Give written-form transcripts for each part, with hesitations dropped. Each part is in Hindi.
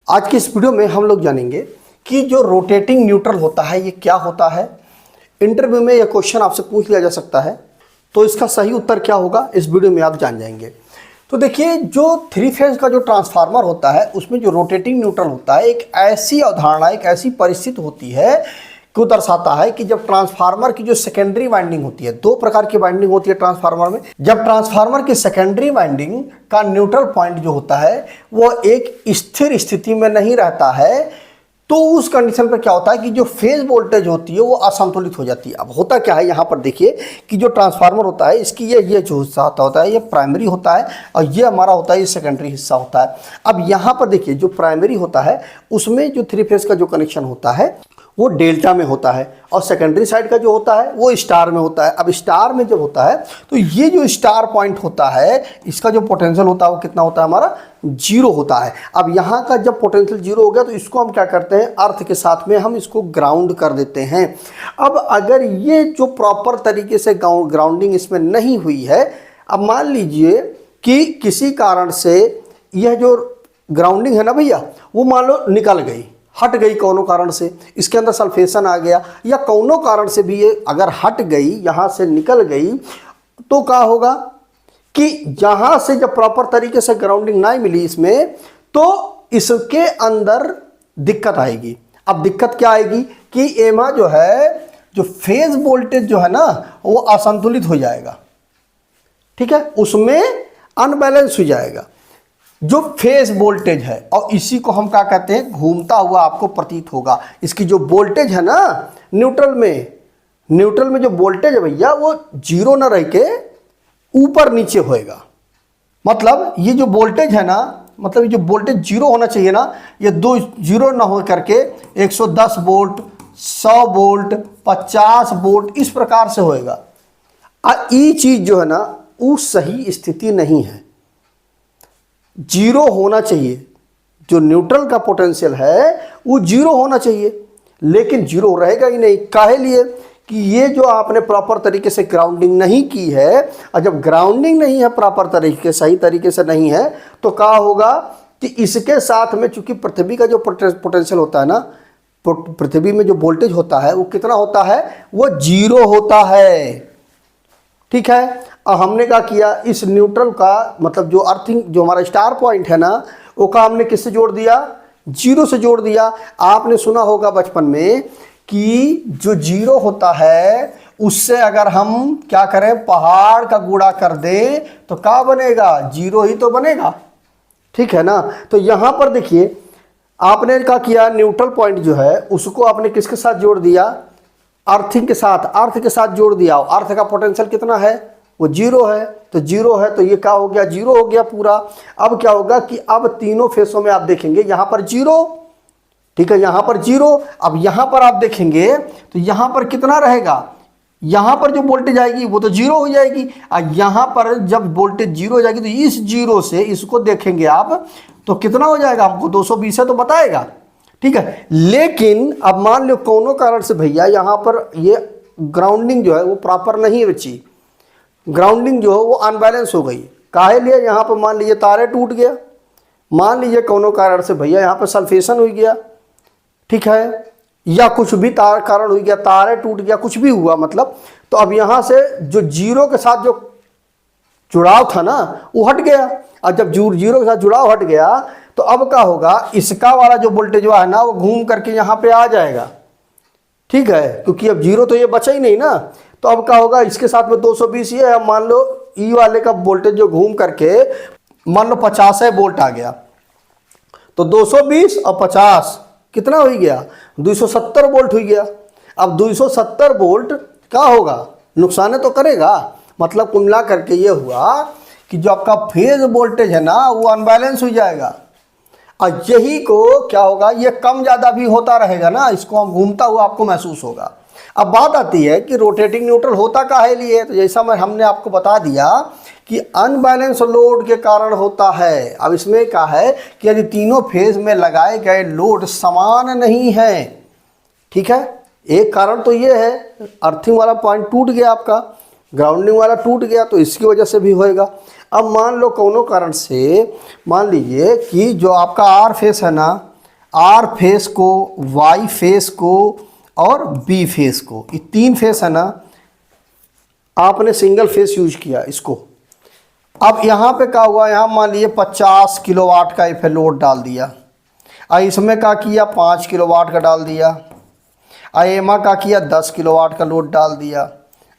आज की इस वीडियो में हम लोग जानेंगे कि जो रोटेटिंग न्यूट्रल होता है ये क्या होता है। इंटरव्यू में यह क्वेश्चन आपसे पूछ लिया जा सकता है, तो इसका सही उत्तर क्या होगा इस वीडियो में आप जान जाएंगे। तो देखिए, जो थ्री फेज का जो ट्रांसफार्मर होता है उसमें जो रोटेटिंग न्यूट्रल होता है एक ऐसी अवधारणा, एक ऐसी परिस्थिति होती है को दर्शाता है कि जब ट्रांसफार्मर की जो सेकेंडरी वाइंडिंग होती है, दो प्रकार की वाइंडिंग होती है ट्रांसफार्मर में। जब ट्रांसफार्मर की सेकेंडरी वाइंडिंग का न्यूट्रल पॉइंट जो होता है वो एक स्थिर स्थिति में नहीं रहता है, तो उस कंडीशन पर क्या होता है कि जो फेज वोल्टेज होती है वो असंतुलित हो जाती है। अब होता क्या है, यहाँ पर देखिए कि जो ट्रांसफार्मर होता है इसकी ये जो हिस्सा होता है ये प्राइमरी होता है और ये हमारा होता है ये सेकेंडरी हिस्सा होता है। अब यहाँ पर देखिए, जो प्राइमरी होता है उसमें जो थ्री फेज का जो कनेक्शन होता है वो डेल्टा में होता है और सेकेंडरी साइड का जो होता है वो स्टार में होता है। अब स्टार में जब होता है तो ये जो स्टार पॉइंट होता है इसका जो पोटेंशियल होता है वो कितना होता है, हमारा जीरो होता है। अब यहाँ का जब पोटेंशियल जीरो हो गया तो इसको हम क्या करते हैं, अर्थ के साथ में हम इसको ग्राउंड कर देते हैं। अब अगर ये जो प्रॉपर तरीके से ग्राउंडिंग इसमें नहीं हुई है, अब मान लीजिए कि किसी कारण से यह जो ग्राउंडिंग है ना भैया वो मान लो निकल गई, हट गई कोनो कारण से, इसके अंदर सल्फेशन आ गया या कोनो कारण से भी ये अगर हट गई, यहाँ से निकल गई, तो क्या होगा कि यहाँ से जब प्रॉपर तरीके से ग्राउंडिंग नहीं मिली इसमें तो इसके अंदर दिक्कत आएगी। अब दिक्कत क्या आएगी कि एमा जो है, जो फेज वोल्टेज जो है ना वो असंतुलित हो जाएगा, ठीक है, उसमें अनबैलेंस हो जाएगा जो फेज वोल्टेज है। और इसी को हम क्या कहते हैं, घूमता हुआ आपको प्रतीत होगा। इसकी जो वोल्टेज है ना न्यूट्रल में जो वोल्टेज है भैया वो जीरो ना रह के ऊपर नीचे होएगा। मतलब ये जो वोल्टेज है ना, मतलब ये जो वोल्टेज जीरो होना चाहिए ना, ये दो जीरो ना हो करके 110 वोल्ट, 100 वोल्ट, 50 वोल्ट इस प्रकार से होएगा। ये चीज जो है ना वो सही स्थिति नहीं है, जीरो होना चाहिए। जो न्यूट्रल का पोटेंशियल है वो जीरो होना चाहिए, लेकिन जीरो रहेगा ही नहीं। काहे लिए कि ये जो आपने प्रॉपर तरीके से ग्राउंडिंग नहीं की है, और जब ग्राउंडिंग नहीं है प्रॉपर तरीके सही तरीके से नहीं है तो क्या होगा कि इसके साथ में चूंकि पृथ्वी का जो पोटेंशियल होता है ना, पृथ्वी में जो वोल्टेज होता है वो कितना होता है, वो जीरो होता है, ठीक है। और हमने क्या किया, इस न्यूट्रल का मतलब जो अर्थिंग जो हमारा स्टार पॉइंट है ना वो का हमने किससे जोड़ दिया, जीरो से जोड़ दिया। आपने सुना होगा बचपन में कि जो जीरो होता है उससे अगर हम क्या करें, पहाड़ का गुणा कर दें तो क्या बनेगा, जीरो ही तो बनेगा, ठीक है ना। तो यहाँ पर देखिए आपने क्या किया, न्यूट्रल पॉइंट जो है उसको आपने किसके साथ जोड़ दिया, अर्थिंग के साथ, अर्थ के साथ जोड़ दिया। अर्थ का पोटेंशियल कितना है, वो जीरो है, तो जीरो है तो ये क्या हो गया, जीरो हो गया पूरा। अब क्या होगा कि अब तीनों फेसों में आप देखेंगे यहाँ पर जीरो, ठीक है, यहाँ पर जीरो। अब यहाँ पर आप देखेंगे तो यहाँ पर कितना रहेगा, यहाँ पर जो वोल्टेज आएगी वो तो जीरो हो जाएगी। और यहाँ पर जब वोल्टेज जीरो हो जाएगी तो इस जीरो से इसको देखेंगे आप तो कितना हो जाएगा, हमको 220 है तो बताएगा, ठीक है। लेकिन अब मान लो कोनो कारण से भैया यहाँ पर ये ग्राउंडिंग जो है वो प्रॉपर नहीं बची, ग्राउंडिंग जो है वो अनबैलेंस हो गई। काहे लिए, यहाँ पर मान लीजिए तारे टूट गया, मान लीजिए कोनो कारण से भैया यहाँ पर सल्फेशन हो गया, ठीक है, या कुछ भी कारण हो गया, तारे टूट गया, कुछ भी हुआ मतलब, तो अब यहाँ से जो जीरो के साथ जो जुड़ाव था ना वो हट गया। और जब जीरो के साथ जुड़ाव हट गया तो अब क्या होगा, इसका वाला जो वोल्टेज है ना वो घूम करके यहाँ पे आ जाएगा, ठीक है, क्योंकि अब जीरो तो ये बचा ही नहीं ना। तो अब क्या होगा, इसके साथ में 220 ये है, मान लो ई वाले का वोल्टेज जो घूम करके मान लो 50 वोल्ट आ गया, तो 220 और 50 कितना हो गया, 270 वोल्ट हो गया। अब 270 वोल्ट क्या होगा, नुकसान तो करेगा। मतलब कुल मिला करके ये हुआ कि जो आपका फेज वोल्टेज है ना वो अनबैलेंस हो जाएगा। और यही को क्या होगा, ये कम ज़्यादा भी होता रहेगा ना, इसको हम घूमता हुआ आपको महसूस होगा। अब बात आती है कि रोटेटिंग न्यूट्रल होता काहे लिए, तो जैसा हमने आपको बता दिया कि अनबैलेंस लोड के कारण होता है। अब इसमें क्या है कि यदि तीनों फेज में लगाए गए लोड समान नहीं है, ठीक है, एक कारण तो ये है अर्थिंग वाला पॉइंट टूट गया आपका, ग्राउंडिंग वाला टूट गया, तो इसकी वजह से भी होएगा। अब मान लो कोनो कारण से मान लीजिए कि जो आपका आर फेस है ना आर फेस को, वाई फेस को और बी फेस को, ये 3 फेस है ना, आपने सिंगल फेस यूज किया इसको। अब यहाँ पे क्या हुआ, यहाँ मान लीजिए 50 किलोवाट का इफ लोड डाल दिया, और इसमें क्या किया 5 किलोवाट का डाल दिया, एमा का किया 10 किलोवाट का लोड डाल दिया।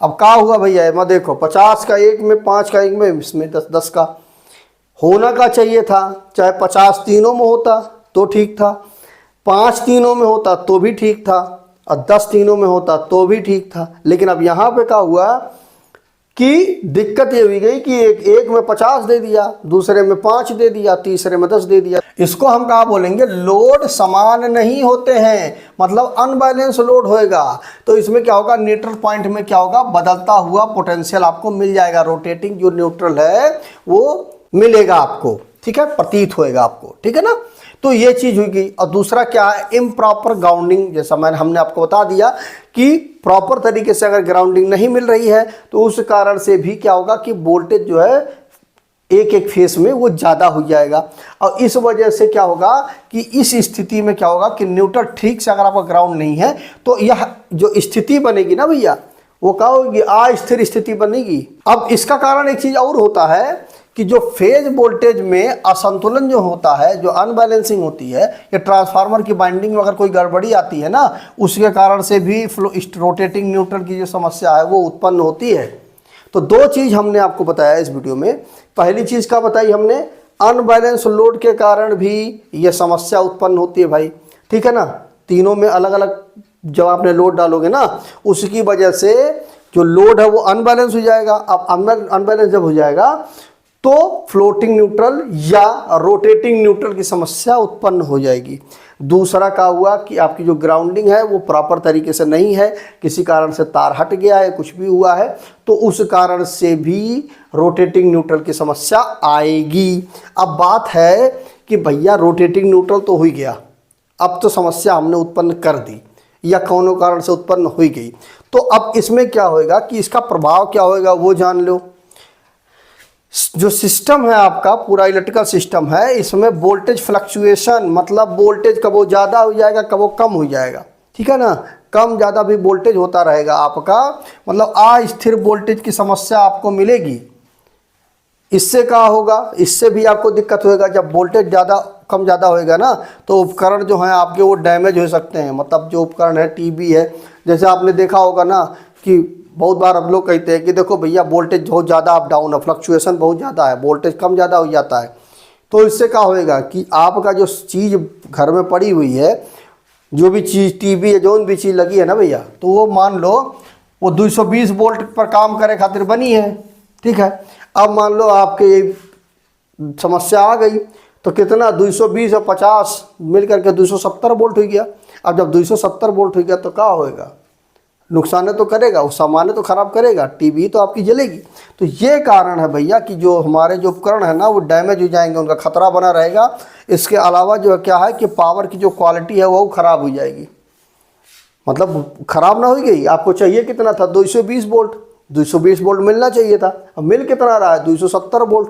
अब क्या हुआ भैया, एमा देखो 50 का एक में, 5 का एक में, इसमें 10 का होना का चाहिए था। चाहे 50 तीनों में होता तो ठीक था, 5 तीनों में होता तो भी ठीक था, और 10 तीनों में होता तो भी ठीक था। लेकिन अब यहाँ पे क्या हुआ कि दिक्कत ये हुई गई कि एक में 50 दे दिया, दूसरे में 5 दे दिया, तीसरे में 10 दे दिया। इसको हम क्या बोलेंगे, लोड समान नहीं होते हैं, मतलब अनबैलेंस लोड होएगा। तो इसमें क्या होगा, न्यूट्रल पॉइंट में क्या होगा, बदलता हुआ पोटेंशियल आपको मिल जाएगा, रोटेटिंग जो न्यूट्रल है वो मिलेगा आपको, ठीक है, प्रतीत होएगा आपको, ठीक है ना। तो ये चीज हुई गई। और दूसरा क्या है, इम्प्रॉपर ग्राउंडिंग, जैसा हमने आपको बता दिया कि प्रॉपर तरीके से अगर ग्राउंडिंग नहीं मिल रही है तो उस कारण से भी क्या होगा कि वोल्टेज जो है एक एक फेस में वो ज़्यादा हो जाएगा। और इस वजह से क्या होगा कि इस स्थिति में क्या होगा कि न्यूट्रल ठीक से अगर आपका ग्राउंड नहीं है तो यह जो स्थिति बनेगी ना भैया, वो क्या होगी, अस्थिर स्थिति बनेगी। अब इसका कारण एक चीज़ और होता है कि जो फेज वोल्टेज में असंतुलन जो होता है, जो अनबैलेंसिंग होती है, या ट्रांसफार्मर की बाइंडिंग में अगर कोई गड़बड़ी आती है ना, उसके कारण से भी रोटेटिंग न्यूट्रल की जो समस्या है वो उत्पन्न होती है। तो 2 चीज़ हमने आपको बताया इस वीडियो में। पहली चीज़ क्या बताई हमने, अनबैलेंस लोड के कारण भी ये समस्या उत्पन्न होती है भाई, ठीक है ना। तीनों में अलग अलग जब आपने लोड डालोगे ना, उसकी वजह से जो लोड है वो अनबैलेंस हो जाएगा। अब अनबैलेंस जब हो जाएगा तो फ्लोटिंग न्यूट्रल या रोटेटिंग न्यूट्रल की समस्या उत्पन्न हो जाएगी। दूसरा क्या हुआ कि आपकी जो ग्राउंडिंग है वो प्रॉपर तरीके से नहीं है, किसी कारण से तार हट गया है, कुछ भी हुआ है, तो उस कारण से भी रोटेटिंग न्यूट्रल की समस्या आएगी। अब बात है कि भैया रोटेटिंग न्यूट्रल तो हो ही गया, अब तो समस्या हमने उत्पन्न कर दी या कौनों कारण से उत्पन्न हो गई, तो अब इसमें क्या होएगा कि इसका प्रभाव क्या होएगा वो जान लो। जो सिस्टम है आपका पूरा इलेक्ट्रिकल सिस्टम है, इसमें वोल्टेज फ्लक्चुएशन, मतलब वोल्टेज कब वो ज़्यादा हो जाएगा कब वो कम हो जाएगा, ठीक है ना। कम ज़्यादा भी वोल्टेज होता रहेगा आपका, मतलब अस्थिर वोल्टेज की समस्या आपको मिलेगी। इससे क्या होगा, इससे भी आपको दिक्कत होएगा। जब वोल्टेज ज़्यादा कम ज़्यादा होएगा ना तो उपकरण जो हैं आपके वो डैमेज हो सकते हैं। मतलब जो उपकरण है, टीवी है, जैसे आपने देखा होगा ना कि बहुत बार अब लोग कहते हैं कि देखो भैया वोल्टेज बहुत ज़्यादा अप डाउन है, फ्लक्चुएशन बहुत ज़्यादा है, वोल्टेज कम ज़्यादा हो जाता है। तो इससे क्या होएगा कि आपका जो चीज़ घर में पड़ी हुई है, जो भी चीज़ टीवी है, जो भी चीज़ लगी है ना भैया, तो वो मान लो वो 220 वोल्ट पर काम करे खातिर बनी है, ठीक है। अब मान लो आपके समस्या आ गई तो कितना 220 और 50 मिल करके 270 वोल्ट हो गया। अब जब 270 वोल्ट हो गया तो क्या होएगा, नुकसान तो करेगा, उस सामान तो ख़राब करेगा, टीवी तो आपकी जलेगी। तो ये कारण है भैया कि जो हमारे जो उपकरण है ना वो डैमेज हो जाएंगे, उनका खतरा बना रहेगा। इसके अलावा जो क्या है कि पावर की जो क्वालिटी है वो ख़राब हो जाएगी, मतलब ख़राब ना हो गई। आपको चाहिए कितना था, 220 वोल्ट, 220 वोल्ट मिलना चाहिए था, अब मिल कितना रहा है 270 वोल्ट,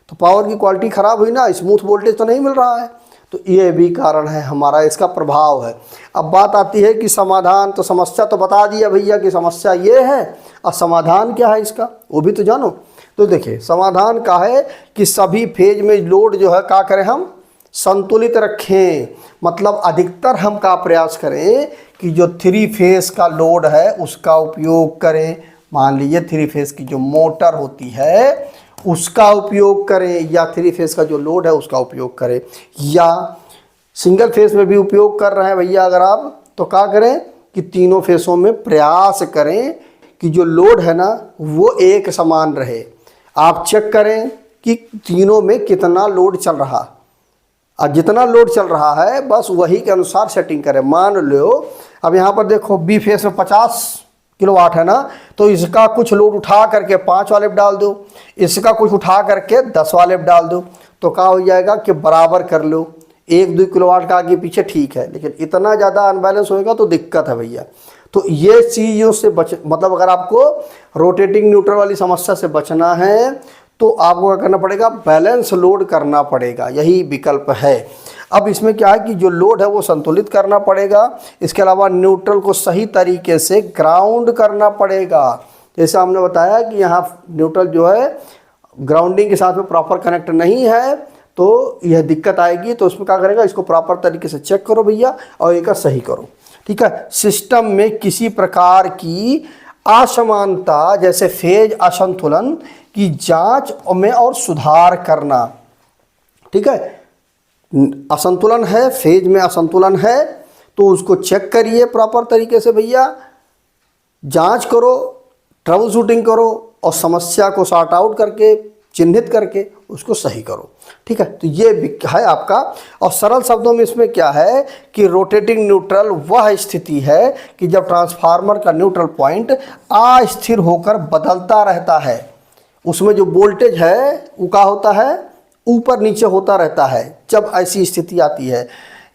तो पावर की क्वालिटी ख़राब हुई ना, स्मूथ वोल्टेज तो नहीं मिल रहा है। तो ये भी कारण है हमारा, इसका प्रभाव है। अब बात आती है कि समाधान, तो समस्या तो बता दिया भैया कि समस्या ये है, और समाधान क्या है इसका वो भी तो जानो। तो देखिए समाधान का है कि सभी फेज में लोड जो है क्या करें, हम संतुलित रखें। मतलब अधिकतर हम का प्रयास करें कि जो 3 फेज का लोड है उसका उपयोग करें। मान लीजिए 3 फेज की जो मोटर होती है उसका उपयोग करें, या 3 फेज का जो लोड है उसका उपयोग करें, या सिंगल फेज में भी उपयोग कर रहे हैं भैया अगर आप, तो क्या करें कि तीनों फेसों में प्रयास करें कि जो लोड है ना वो एक समान रहे। आप चेक करें कि तीनों में कितना लोड चल रहा, और जितना लोड चल रहा है बस वही के अनुसार सेटिंग करें। मान लो अब यहाँ पर देखो बी फेस में 50 किलोवाट है ना, तो इसका कुछ लोड उठा करके 5 वाले पे डाल दो, इसका कुछ उठा करके 10 वाले पे डाल दो, तो क्या हो जाएगा कि बराबर कर लो। 1-2 किलोवाट का आगे पीछे ठीक है, लेकिन इतना ज़्यादा अनबैलेंस होएगा तो दिक्कत है भैया। तो ये चीज़ों से मतलब अगर आपको रोटेटिंग न्यूट्रल वाली समस्या से बचना है तो आपको क्या करना पड़ेगा, बैलेंस लोड करना पड़ेगा, यही विकल्प है। अब इसमें क्या है कि जो लोड है वो संतुलित करना पड़ेगा। इसके अलावा न्यूट्रल को सही तरीके से ग्राउंड करना पड़ेगा। जैसे हमने बताया कि यहाँ न्यूट्रल जो है ग्राउंडिंग के साथ में प्रॉपर कनेक्ट नहीं है तो यह दिक्कत आएगी। तो उसमें क्या करेगा, इसको प्रॉपर तरीके से चेक करो भैया और एक सही करो। ठीक है। सिस्टम में किसी प्रकार की असमानता जैसे फेज असंतुलन की जांच में और सुधार करना। ठीक है। असंतुलन है, फेज में असंतुलन है तो उसको चेक करिए प्रॉपर तरीके से भैया, जांच करो, ट्रबल शूटिंग करो और समस्या को सॉर्ट आउट करके चिन्हित करके उसको सही करो। ठीक है। तो ये है आपका। और सरल शब्दों में इसमें क्या है कि रोटेटिंग न्यूट्रल वह स्थिति है कि जब ट्रांसफार्मर का न्यूट्रल पॉइंट अस्थिर होकर बदलता रहता है। उसमें जो वोल्टेज है वो क्या होता है, ऊपर नीचे होता रहता है जब ऐसी स्थिति आती है।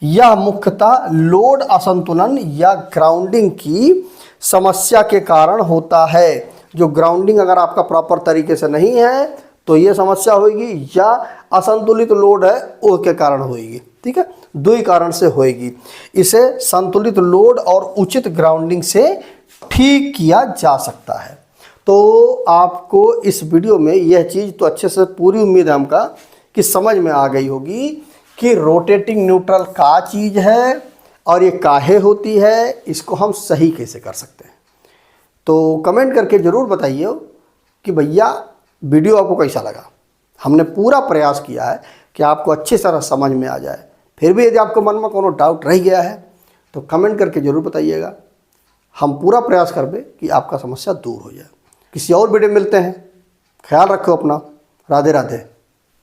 यह मुख्यतः लोड असंतुलन या ग्राउंडिंग की समस्या के कारण होता है। जो ग्राउंडिंग अगर आपका प्रॉपर तरीके से नहीं है तो ये समस्या होगी, या असंतुलित लोड है उसके कारण होगी। ठीक है। दो ही कारण से होगी। इसे संतुलित लोड और उचित ग्राउंडिंग से ठीक किया जा सकता है। तो आपको इस वीडियो में यह चीज़ तो अच्छे से पूरी उम्मीद है हमका कि समझ में आ गई होगी कि रोटेटिंग न्यूट्रल क्या चीज़ है और ये काहे होती है, इसको हम सही कैसे कर सकते हैं। तो कमेंट करके ज़रूर बताइए कि भैया वीडियो आपको कैसा लगा। हमने पूरा प्रयास किया है कि आपको अच्छी तरह समझ में आ जाए। फिर भी यदि आपको मन में कोनो डाउट रह गया है तो कमेंट करके ज़रूर बताइएगा। हम पूरा प्रयास करें कि आपका समस्या दूर हो जाए। किसी और वीडियो में मिलते हैं। ख्याल रखो अपना। राधे राधे।